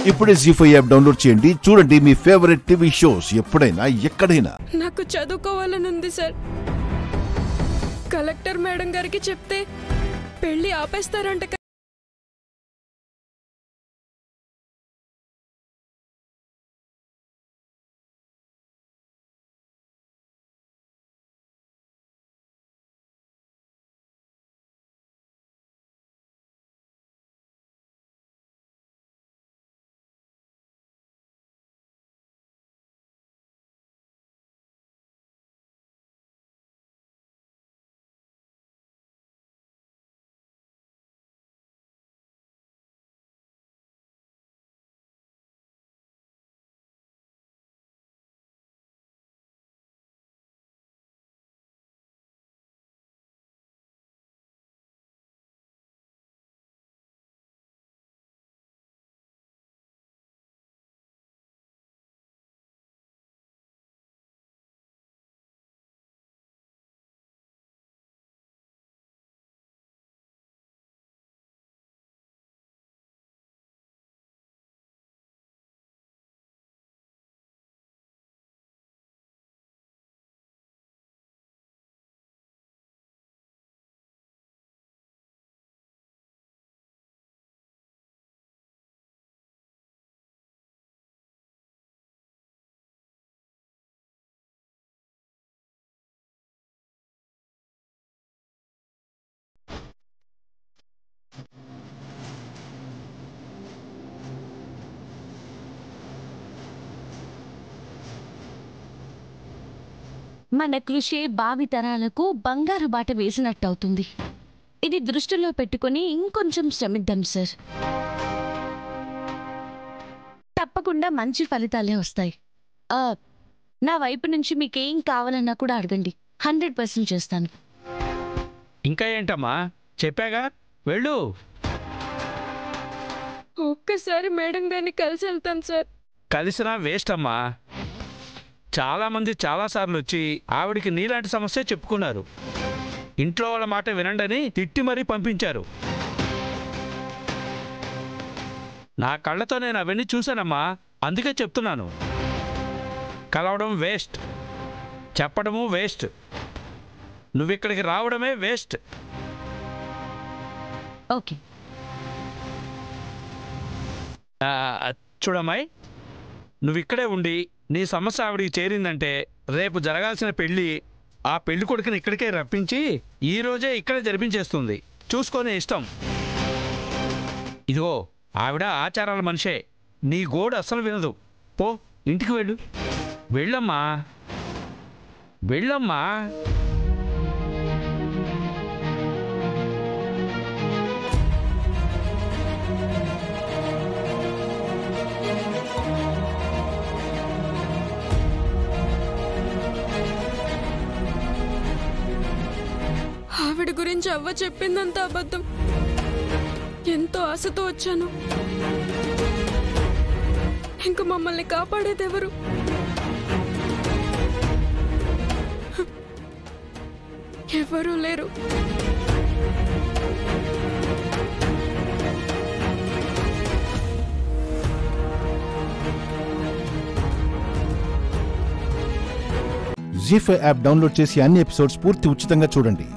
ఇప్పుడే జీ5 app download చేయండి. చూడండి మీ ఫేవరెట్ టీవీ షోస్ ఎప్పుడైనా ఎక్కడైనా. నాకు చదువుకోవాలని ఉంది సార్. కలెక్టర్ మేడం గారికి చెప్తే పెళ్లి ఆపేస్తారంట. మన కృషి భావితరాలకు బంగారు బాట వేసినట్టవుతుంది. ఇది దృష్టిలో పెట్టుకుని ఇంకొంచెం శ్రమిద్దాం సార్. తప్పకుండా మంచి ఫలితాలే వస్తాయి. నా వైపు నుంచి మీకేం కావాలన్నా కూడా అడగండి, 100% చేస్తాను. ఇంకా ఏంటమ్మా, చెప్పాగా వెళ్ళు. ఒక్కసారి మేడం గారిని కలిసి వెళ్తాను సార్. కలిసినా వేస్ట్ అమ్మా. చాలామంది చాలాసార్లు వచ్చి ఆవిడికి నీలాంటి సమస్య చెప్పుకున్నారు. ఇంట్లో వాళ్ళ మాట వినండని తిట్టి మరీ పంపించారు. నా కళ్ళతో నేను అవన్నీ చూశానమ్మా, అందుకే చెప్తున్నాను. కలవడం వేస్ట్, చెప్పడము వేస్ట్, నువ్విక్కడికి రావడమే వేస్ట్. ఓకే చూడమ్మాయి, నువ్విక్కడే ఉండి నీ సమస్య ఆవిడికి చేరిందంటే రేపు జరగాల్సిన పెళ్ళి ఆ పెళ్లి కొడుకుని ఇక్కడికే రప్పించి ఈరోజే ఇక్కడే జరిపించేస్తుంది. చూసుకొని ఇష్టం. ఇదిగో ఆవిడ ఆచారాల మనిషే, నీ గోడు అస్సలు వినదు. పో, ఇంటికి వెళ్ళు. వెళ్ళమ్మా, వెళ్ళమ్మా. ఆవిడ గురించి అవ్వ చెప్పిందంత అబద్ధం. ఎంతో ఆశతో వచ్చాను. ఇంక మమ్మల్ని కాపాడేదెవరు? ఎవరూ లేరు. జీ5 యాప్ డౌన్లోడ్ చేసి అన్ని ఎపిసోడ్స్ పూర్తి ఉచితంగా చూడండి.